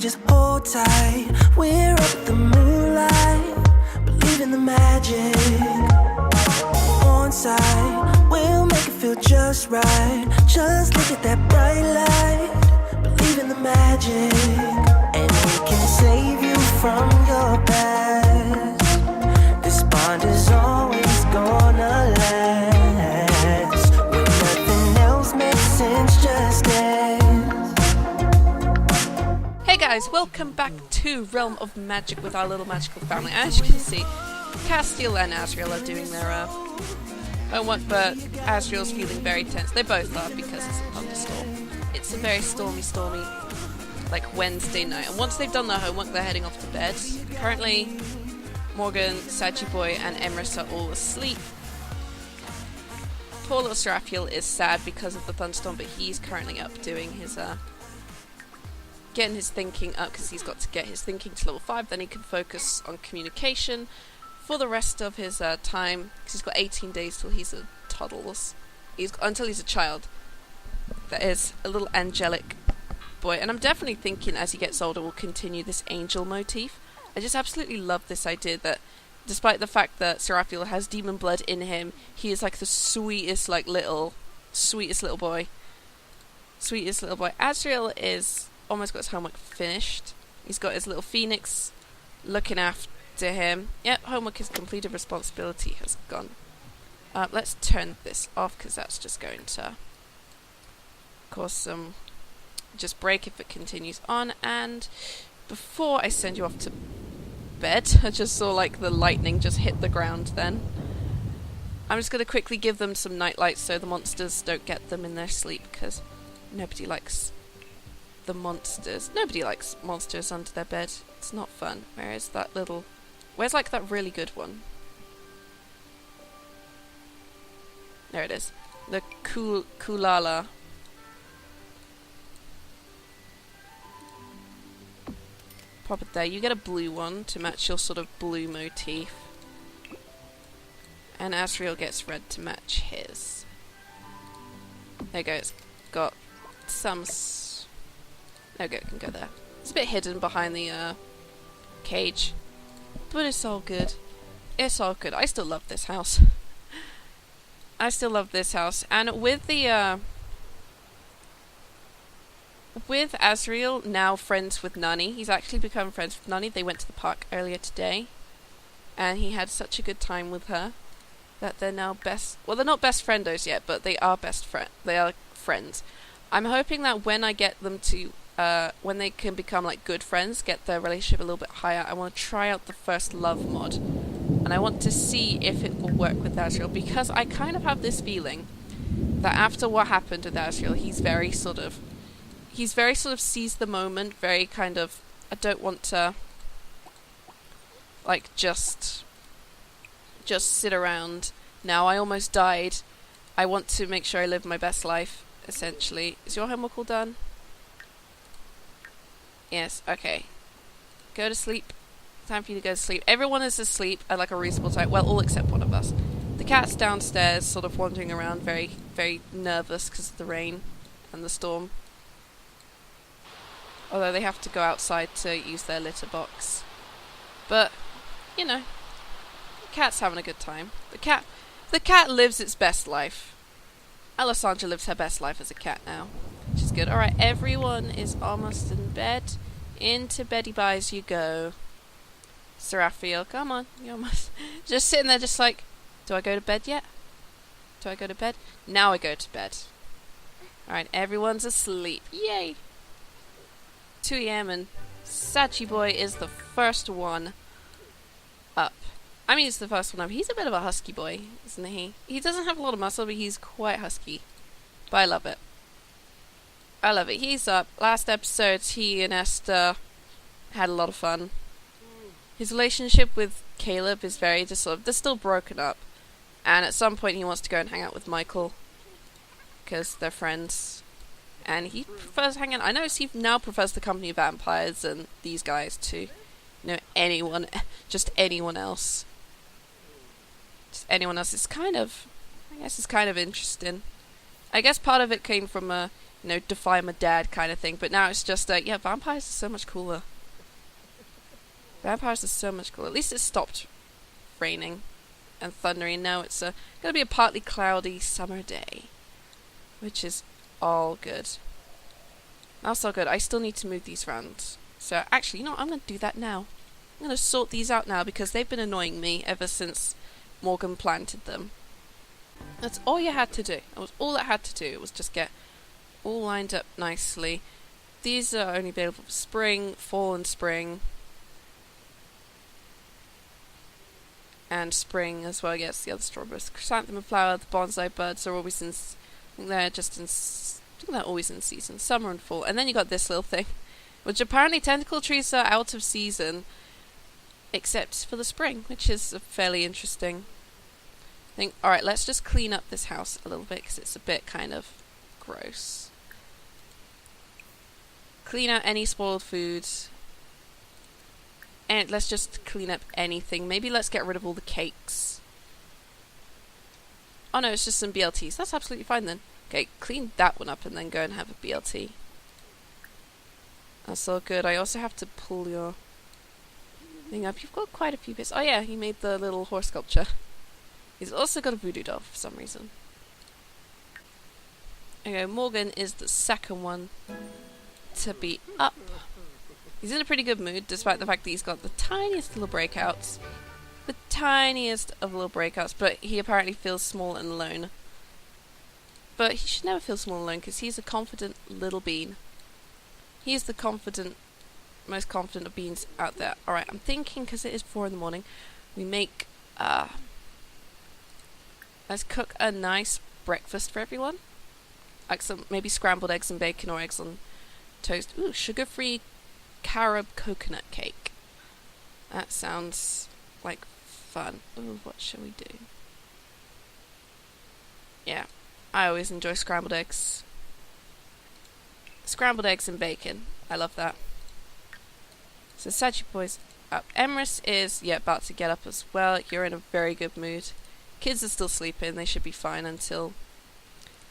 just hold tight. We're up at the moonlight, believe in the magic. On side, we'll make it feel just right. Just look at that bright light, believe in the magic. And it can save you from your past. This bond is always gonna last. When nothing else makes sense, just dance. Hey guys, welcome back to Realm of Magic with our little magical family. As you can see, Castiel and Azrael are doing their homework, but Azrael's feeling very tense. They both are because it's a thunderstorm. It's a very stormy, like Wednesday night. And once they've done their homework, they're heading off to bed. Currently, Morgan, Sachi Boy, and Emrys are all asleep. Poor little Azrael is sad because of the thunderstorm, but he's currently up doing his getting his thinking up because he's got to get his thinking to level 5. Then he can focus on communication for the rest of his time, because he's got 18 days till he's a toddles. Until he's a child. That is a little angelic boy, and I'm definitely thinking as he gets older we'll continue this angel motif. I just absolutely love this idea that despite the fact that Azrael has demon blood in him, he is like the sweetest little boy. Sweetest little boy. Azrael is almost got his homework finished. He's got his little phoenix looking after him. Yep, homework is completed, responsibility has gone. Let's turn this off because that's just going to cause some just break if it continues on. And before I send you off to bed, I just saw like the lightning just hit the ground then. I'm just going to quickly give them some night lights so the monsters don't get them in their sleep, because nobody likes the monsters. Nobody likes monsters under their bed. It's not fun. Where's like that really good one? There it is. The Kulala. Pop it there. You get a blue one to match your sort of blue motif. And Azrael gets red to match his. There you go. It's got some... There we go. It can go there. It's a bit hidden behind the cage. But it's all good. It's all good. I still love this house. I still love this house. And with the... with Azrael now friends with Nani. He's actually become friends with Nani. They went to the park earlier today. And he had such a good time with her that they're now best... Well, they're not best friendos yet, but they are they are friends. I'm hoping that when I get them to... when they can become like good friends, get their relationship a little bit higher, I want to try out the first love mod. And I want to see if it will work with Azrael, because I kind of have this feeling that after what happened with Azrael, he's very sort of seized the moment, very kind of, I don't want to like just sit around. Now I almost died. I want to make sure I live my best life, essentially. Is your homework all done? Yes, okay. Go to sleep. Time for you to go to sleep. Everyone is asleep at like a reasonable time. Well, all except one of us. The cat's downstairs, sort of wandering around, very, very nervous because of the rain and the storm. Although they have to go outside to use their litter box. But, you know, the cat's having a good time. The cat lives its best life. Alessandra lives her best life as a cat now, which is good. Alright, everyone is almost in bed. Into beddy buys you go. Azrael, come on, you're almost... Just sitting there just like, do I go to bed yet? Do I go to bed? Now I go to bed. Alright, everyone's asleep. Yay! 2 a.m. and Sachi Boy is the first one up. I mean, he's the first one up. He's a bit of a husky boy, isn't he? He doesn't have a lot of muscle, but he's quite husky. But I love it. I love it. He's up. Last episode, he and Esther had a lot of fun. His relationship with Caleb is very just sort of... They're still broken up. And at some point, he wants to go and hang out with Michael. Because they're friends. And he prefers hanging... I notice he now prefers the company of vampires and these guys to, you know, anyone... Just anyone else. Just anyone else. It's kind of... I guess it's kind of interesting. I guess part of it came from you know, defy my dad kind of thing. But now it's just, yeah, vampires are so much cooler. Vampires are so much cooler. At least it stopped raining and thundering. Now it's going to be a partly cloudy summer day, which is all good. That's all good. I still need to move these around. So actually, you know what? I'm going to do that now. I'm going to sort these out now because they've been annoying me ever since Morgan planted them. That's all you had to do. That was all it had to do. It was just get all lined up nicely. These are only available for spring, fall and spring. And spring as well, yes, the other strawberries. Chrysanthemum flower, the bonsai buds are always in, I think they're always in season, summer and fall. And then you got this little thing, which apparently tentacle trees are out of season, except for the spring, which is a fairly interesting thing. Alright, let's just clean up this house a little bit, because it's a bit kind of gross. Clean out any spoiled foods. And let's just clean up anything. Maybe let's get rid of all the cakes. Oh no, it's just some BLTs. That's absolutely fine then. Okay, clean that one up and then go and have a BLT. That's all good. I also have to pull your thing up. You've got quite a few bits. Oh yeah, he made the little horse sculpture. He's also got a voodoo doll for some reason. Okay, Morgan is the second one to be up. He's in a pretty good mood, despite the fact that he's got the tiniest little breakouts. The tiniest of little breakouts, but he apparently feels small and alone. But he should never feel small and alone, because he's a confident little bean. He's the most confident of beans out there. Alright, I'm thinking, because it is 4 in the morning, we make, let's cook a nice breakfast for everyone. Like some, maybe scrambled eggs and bacon, or eggs on toast. Ooh, sugar-free carob coconut cake. That sounds like fun. Ooh, what shall we do? Yeah, I always enjoy scrambled eggs. Scrambled eggs and bacon. I love that. So Sachi boy's up. Emrys is, yeah, about to get up as well. You're in a very good mood. Kids are still sleeping. They should be fine until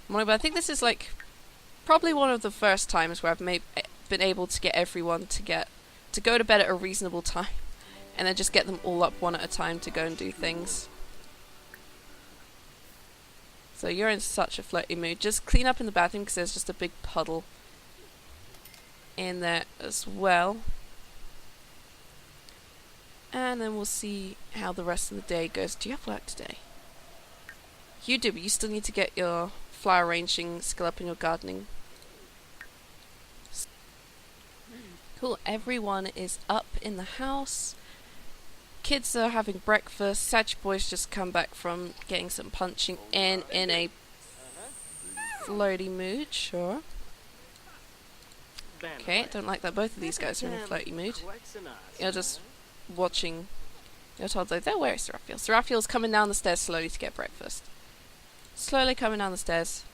morning. But I think this is like probably one of the first times where I've been able to get everyone to go to bed at a reasonable time, and then just get them all up one at a time to go and do things. So you're in such a flirty mood. Just clean up in the bathroom because there's just a big puddle in there as well. And then we'll see how the rest of the day goes. Do you have work today? You do, but you still need to get your flower arranging skill up in your gardening. Cool, everyone is up in the house. Kids are having breakfast. Sag boy's just come back from getting some punching in a flirty mood, sure. Okay, don't like that both of these guys are in a flirty mood. You're just watching your toddler. There, where is Seraphiel? Seraphiel's coming down the stairs slowly to get breakfast. Slowly coming down the stairs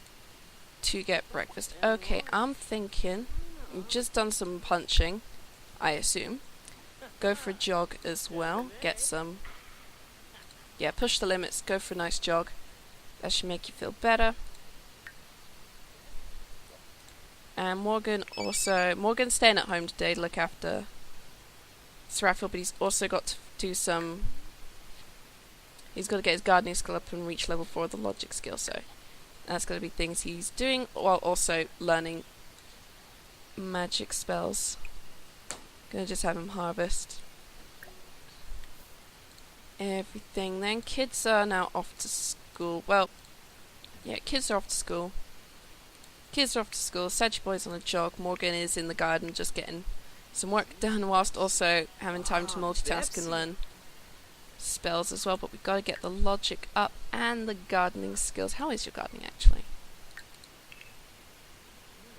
to get breakfast. Okay, I'm thinking we've just done some punching, I assume. Go for a jog as well. Get some... yeah, push the limits. Go for a nice jog. That should make you feel better. And Morgan's staying at home today to look after Seraphiel, but he's also got to do some... he's got to get his gardening skill up and reach level 4 of the logic skill, so that's going to be things he's doing while also learning magic spells. Gonna just have him harvest everything. Then kids are now off to school. Well, yeah, kids are off to school. Sag boy's on a jog. Morgan is in the garden just getting some work done whilst also having time to multitask and learn spells as well. But we've got to get the logic up and the gardening skills. How is your gardening actually?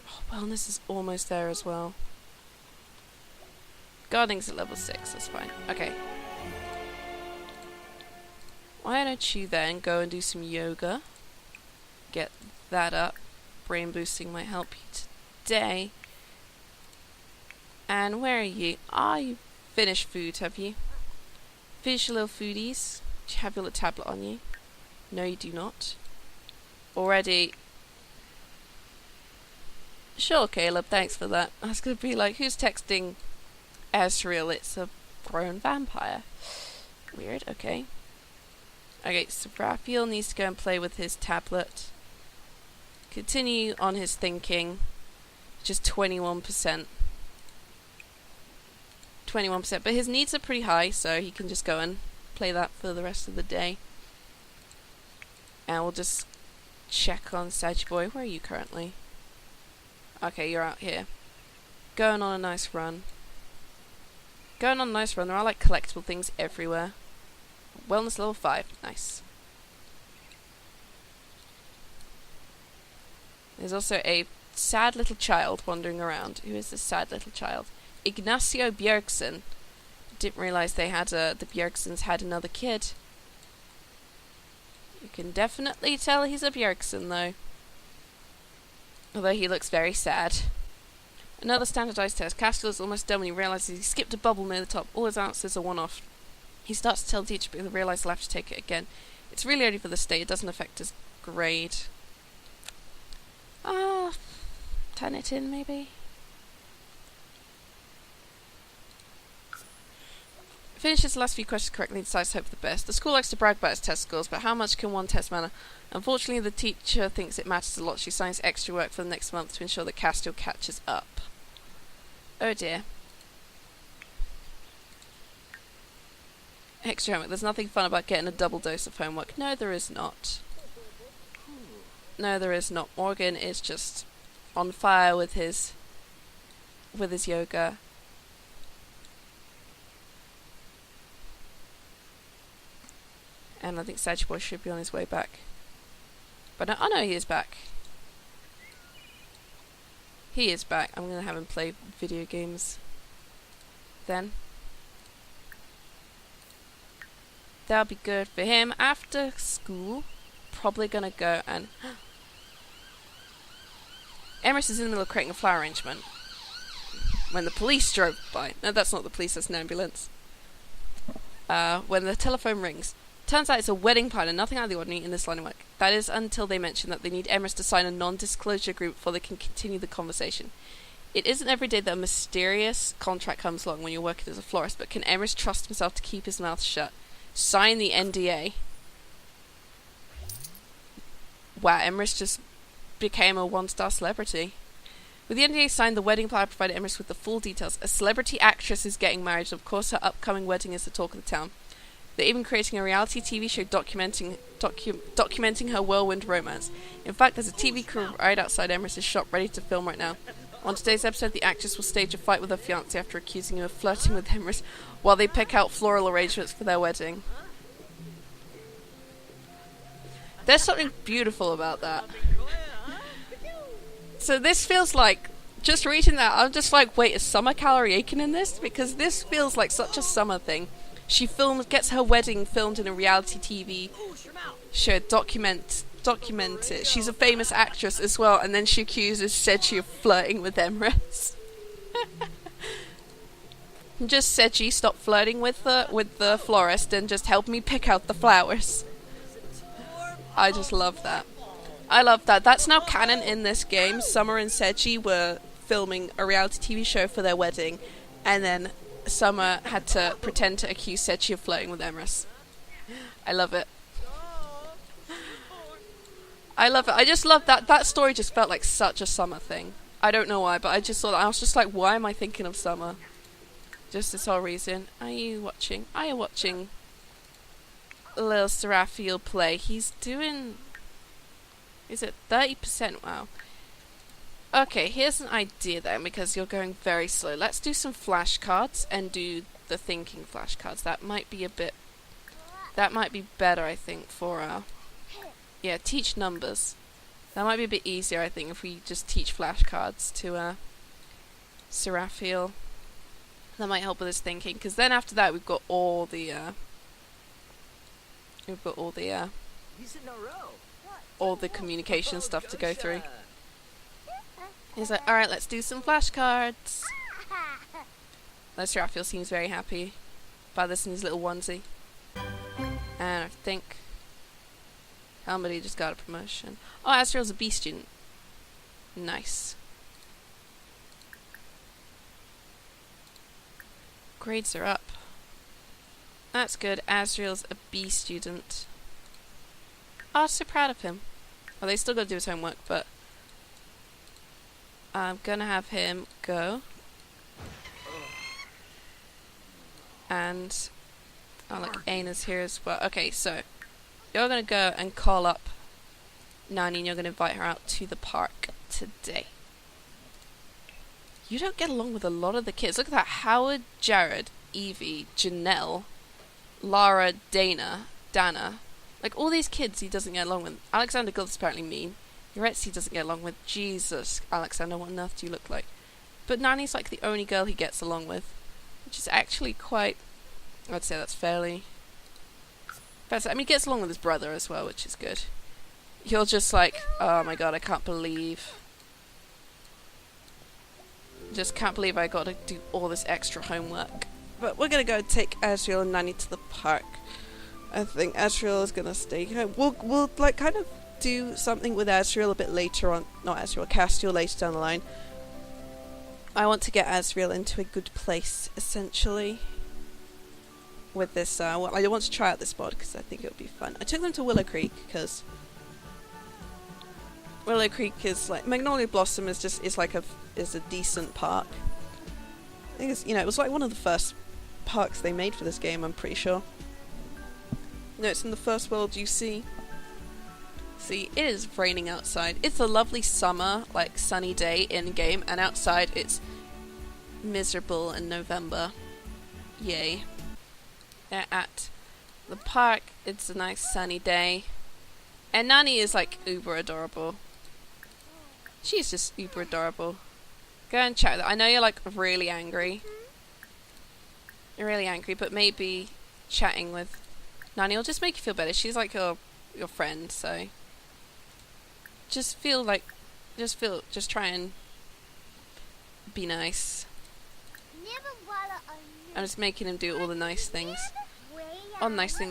Oh, wellness is almost there as well. Gardening's at level 6, that's fine. Okay. Why don't you then go and do some yoga? Get that up. Brain boosting might help you today. And where are you? Ah, you finished food, have you? Finish your little foodies. Do you have your little tablet on you? No, you do not. Already Sure, Caleb, thanks for that. I was gonna be like, who's texting Azrael? It's a grown vampire. Weird, okay. Okay, so Raphael needs to go and play with his tablet. Continue on his thinking. Just 21%. 21%, but his needs are pretty high, so he can just go and play that for the rest of the day. And we'll just check on Sag Boy. Where are you currently? Okay, you're out here. Going on a nice run. Going on a nice run. There are like collectible things everywhere. Wellness level 5. Nice. There's also a sad little child wandering around. Who is this sad little child? Ignacio Bjergsen. Didn't realise they had the Bjergsens had another kid. You can definitely tell he's a Bjergsen though. Although he looks very sad. Another standardised test. Castiel is almost done when he realises he skipped a bubble near the top. All his answers are one-off. He starts to tell the teacher, but he'll realise he'll have to take it again. It's really only for the state. It doesn't affect his grade. Turn it in, maybe? Finishes the last few questions correctly and decides to hope for the best. The school likes to brag about its test scores, but how much can one test matter? Unfortunately, the teacher thinks it matters a lot. She assigns extra work for the next month to ensure that Castiel catches up. Oh dear. Extra homework. There's nothing fun about getting a double dose of homework. No, there is not. No, there is not. Morgan is just on fire with his yoga. And I think Sag Boy should be on his way back. But no, oh no, he is back. He is back. I'm going to have him play video games then. That'll be good for him. After school, probably going to go and... Emrys is in the middle of creating a flower arrangement when the police drove by. No, that's not the police, that's an ambulance. When the telephone rings. Turns out it's a wedding planner, nothing out of the ordinary in this line of work. That is until they mention that they need Emrys to sign a non-disclosure agreement before they can continue the conversation. It isn't every day that a mysterious contract comes along when you're working as a florist, but can Emrys trust himself to keep his mouth shut? Sign the NDA. Wow, Emrys just became a one-star celebrity. With the NDA signed, the wedding planner provided Emrys with the full details. A celebrity actress is getting married, and of course her upcoming wedding is the talk of the town. They're even creating a reality TV show documenting her whirlwind romance. In fact, there's a TV crew right outside Emrys' shop ready to film right now. On today's episode, the actress will stage a fight with her fiancé after accusing him of flirting with Emrys while they pick out floral arrangements for their wedding. There's something beautiful about that. So this feels like, just reading that, I'm just like, wait, is Summer Gallery Aiken in this? Because this feels like such a summer thing. She gets her wedding filmed in a reality TV show, document it. She's a famous actress as well, and then she accuses Seji of flirting with Emrys. Just Seji, stop flirting with the florist and just help me pick out the flowers. I just love that. I love that. That's now canon in this game. Summer and Seji were filming a reality TV show for their wedding, and then Summer had to pretend to accuse Seji of flirting with Emrys. I love it. I love it. I just love that. That story just felt like such a Summer thing. I don't know why, but I just thought, I was just like, why am I thinking of Summer? Just this whole reason. Are you watching little Raphael play? He's doing... Is it 30%? Wow. Okay, here's an idea then, because you're going very slow. Let's do some flashcards and do the thinking flashcards. That might be better, I think, for yeah, teach numbers. That might be a bit easier, I think, if we just teach flashcards to Sir Raphael. That might help with his thinking, because then after that we've got all the communication stuff to go through. He's like, alright, let's do some flashcards. Sir Raphael seems very happy about this in his little onesie. And I think somebody just got a promotion. Oh, Azrael's a B student. Nice. Grades are up. That's good. Azrael's a B student. Oh, so proud of him. Well, they still got to do his homework, but I'm gonna have him go. And oh, look, Aina's here as well. Okay, so you're gonna go and call up Nani, and you're gonna invite her out to the park today. You don't get along with a lot of the kids. Look at that: Howard, Jared, Evie, Janelle, Lara, Dana. Like, all these kids he doesn't get along with. Alexander Gill's apparently mean. Yoretzi he doesn't get along with. Jesus, Alexander, what on earth do you look like? But Nani's like the only girl he gets along with, which is actually quite... I'd say that's fairly... I mean, he gets along with his brother as well, which is good. You're just like, oh my god, I can't believe... Just can't believe I got to do all this extra homework. But we're gonna go take Azrael and Nani to the park. I think Azrael is gonna stay home. We'll like kind of do something with Azrael a bit later on. Not Azrael, Castiel later down the line. I want to get Azrael into a good place, essentially. With this, well, I want to try out this mod because I think it would be fun. I took them to Willow Creek because Willow Creek is like Magnolia Blossom is a decent park. I think it's, it was like one of the first parks they made for this game. I'm pretty sure. No, it's in the first world you see. See, it is raining outside. It's a lovely summer, like sunny day in game, and outside it's miserable in November. Yay. They're at the park. It's a nice sunny day. And Nani is like uber adorable. She's just uber adorable. Go and chat with her. I know you're like really angry. You're really angry, but maybe chatting with Nani will just make you feel better. She's like your friend, so just try and be nice. I'm just making him do all the nice things.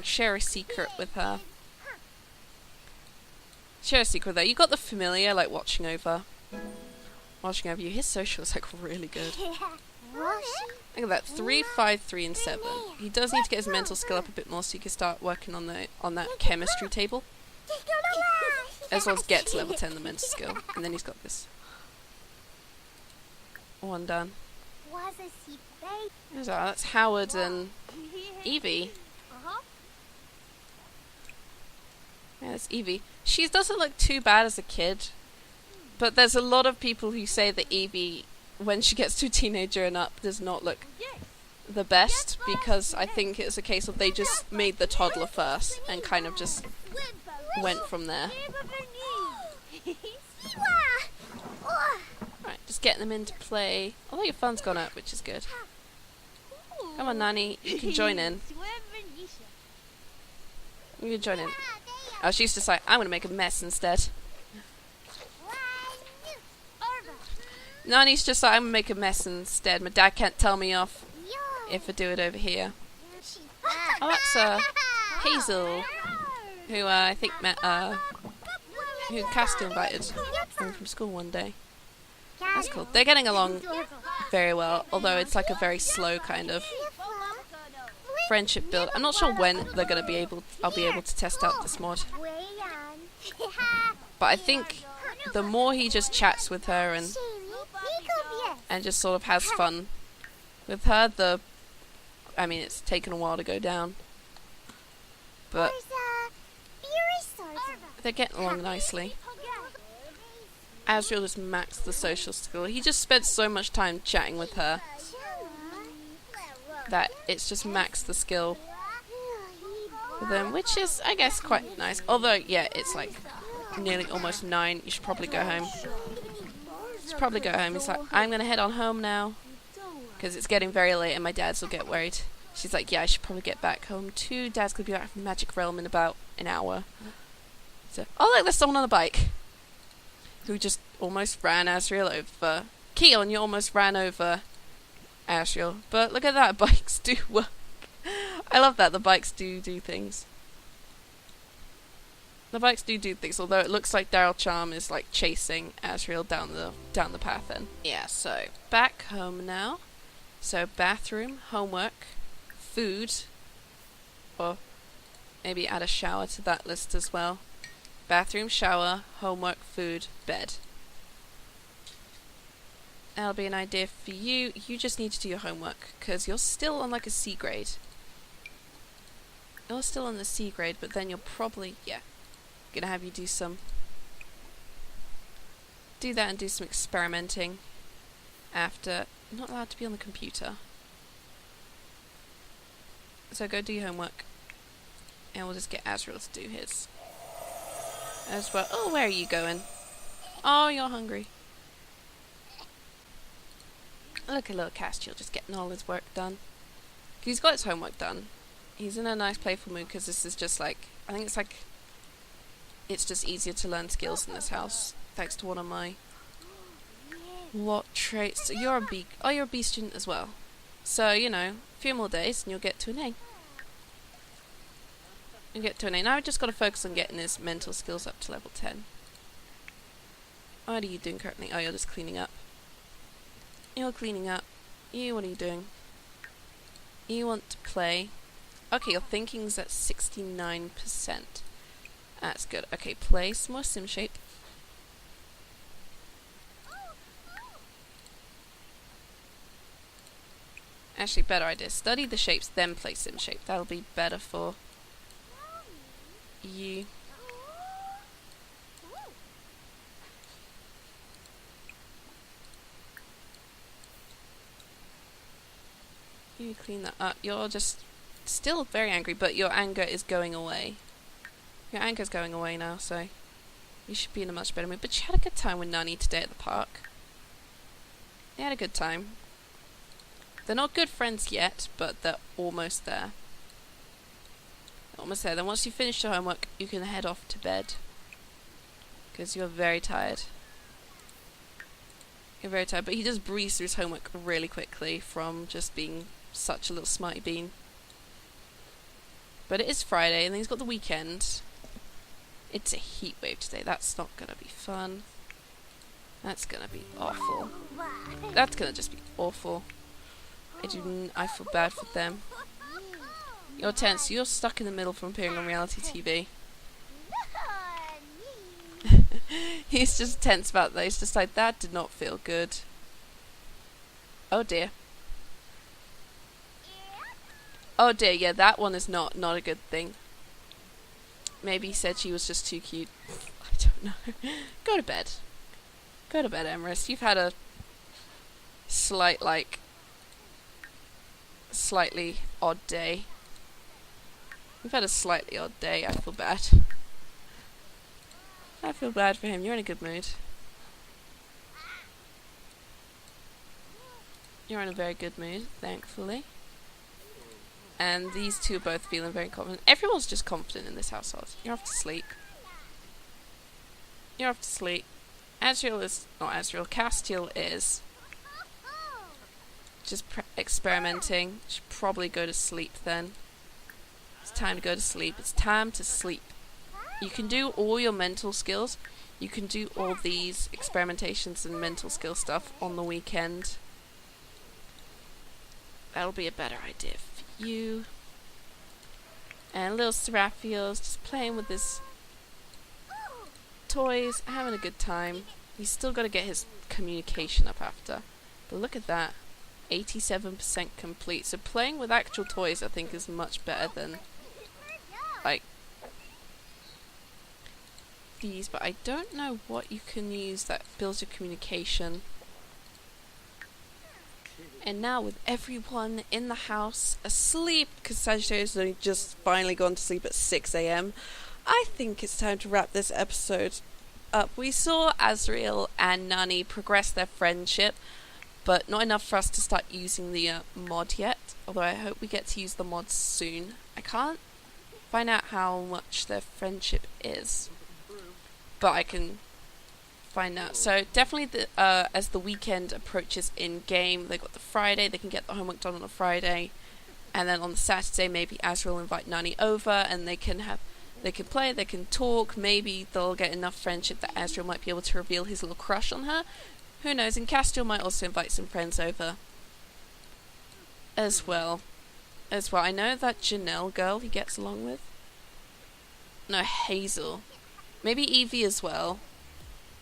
Share a secret with her. Share a secret with her. You got the familiar, like watching over you. His social is like really good. Look at that, 3, 5, 3, and 7. He does need to get his mental skill up a bit more so he can start working on that chemistry table. As well as get to level 10 the mental skill. And then he's got this one done. That's Howard and Evie. Yeah, that's Evie. She doesn't look too bad as a kid. But there's a lot of people who say that Evie, when she gets to a teenager and up, does not look the best, because I think it's a case of they just made the toddler first and kind of just went from there. Right, just getting them into play. Although your fun's gone up, which is good. Come on, Nani, you can join in. You can join in. Oh, she's just like, I'm gonna make a mess instead. Nani's just like, I'm gonna make a mess instead. My dad can't tell me off if I do it over here. Oh, that's Hazel, who I think met who Castiel invited from school one day. That's cool. They're getting along very well, although it's like a very slow kind of friendship build. I'm not sure when they're gonna be able. I'll be able to test out this mod, but I think the more he just chats with her and just sort of has fun with her, I mean, it's taken a while to go down, but they're getting along nicely. Azrael just maxed the social skill. He just spent so much time chatting with her that it's just maxed the skill with him, which is, I guess, quite nice. Although, yeah, it's like nearly almost 9. You should probably go home. He's like, I'm gonna head on home now because it's getting very late and my dads will get worried. She's like, yeah, I should probably get back home too. Dad's gonna be back from Magic Realm in about an hour. So, oh look, there's someone on a bike who just almost ran Azrael over. Keon, you almost ran over Azrael. But look at that, bikes do work. I love that, the bikes do things. The bikes do things, although it looks like Daryl Charm is like chasing Azrael down the path then. Yeah, so back home now. So bathroom, homework, food, or maybe add a shower to that list as well. Bathroom, shower, homework, food, bed. That'll be an idea for you. You just need to do your homework because you're still on like a C grade. You're still on the C grade, but then you're probably, gonna have you do that and do some experimenting after. You're not allowed to be on the computer. So go do your homework. And we'll just get Azrael to do his as well. Oh, where are you going? Oh, you're hungry. Look at little Castiel just getting all his work done. He's got his homework done. He's in a nice playful mood because this is just like, I think it's just easier to learn skills in this house. Thanks to one of my, what traits? You're a B, oh, you're a B student as well. So, you know, a few more days and you'll get to an A. You'll get to an A. Now I've just got to focus on getting his mental skills up to level 10. What are you doing currently? Oh, you're just cleaning up. You're cleaning up. You, what are you doing? You want to play. Okay, your thinking's at 69%. That's good. Okay, play some more sim shape. Actually, better idea. Study the shapes, then play sim shape. That'll be better for you. You clean that up. You're just still very angry, but your anger is going away. Your anger's going away now, so you should be in a much better mood. But you had a good time with Nani today at the park. They had a good time. They're not good friends yet, but they're almost there. They're almost there. Then once you finish your homework, you can head off to bed. Because you're very tired. You're very tired. But he just breezed through his homework really quickly from just being such a little smarty bean. But it is Friday, and then he's got the weekend. It's a heat wave today. That's not gonna be fun. That's gonna be awful. That's gonna just be awful. I feel bad for them. You're tense. You're stuck in the middle from appearing on reality TV. He's just tense about that. He's just like, that did not feel good. Oh dear. Oh dear, yeah, that one is not a good thing. Maybe he said she was just too cute. I don't know. Go to bed. Go to bed, Emerus. You've had a slightly odd day. You've had a slightly odd day. I feel bad. I feel bad for him. You're in a good mood. You're in a very good mood, thankfully. And these two are both feeling very confident. Everyone's just confident in this household. You're off to sleep. You're off to sleep. Azrael is... not Azrael. Castiel is... just experimenting. Should probably go to sleep then. It's time to go to sleep. It's time to sleep. You can do all your mental skills. You can do all these experimentations and mental skill stuff on the weekend. That'll be a better idea for you. And little Seraphiel's just playing with his toys, having a good time. He's still got to get his communication up after. But look at that. 87% complete. So playing with actual toys I think is much better than like these, but I don't know what you can use that builds your communication. And now with everyone in the house asleep, because Sagittarius has only just finally gone to sleep at 6 AM, I think it's time to wrap this episode up. We saw Azrael and Nani progress their friendship, but not enough for us to start using the mod yet, although I hope we get to use the mod soon. I can't find out how much their friendship is, but I can find out. So definitely as the weekend approaches in game, they got the Friday, they can get the homework done on a Friday, and then on the Saturday maybe Azrael will invite Nani over and they can play, they can talk, maybe they'll get enough friendship that Azrael might be able to reveal his little crush on her. Who knows, and Castiel might also invite some friends over. as well. I know that Janelle girl he gets along with. No, Hazel. Maybe Evie as well.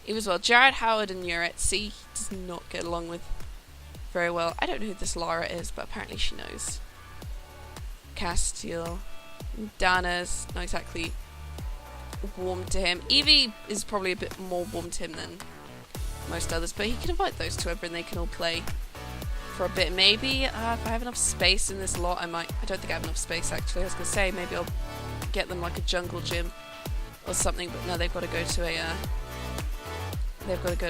Evie as well. Jared, Howard, and Nuret. See, he does not get along with very well. I don't know who this Lara is, but apparently she knows. Castiel. Dana's not exactly warm to him. Evie is probably a bit more warm to him than most others, but he can invite those two over and they can all play for a bit. Maybe if I have enough space in this lot, I don't think I have enough space actually. I was gonna say maybe I'll get them like a jungle gym or something, but no, they've got to go to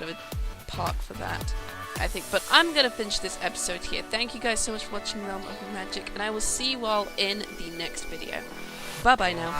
a park for that, I think. But I'm gonna finish this episode here. Thank you guys so much for watching Realm of Magic, and I will see you all in the next video. Bye bye now.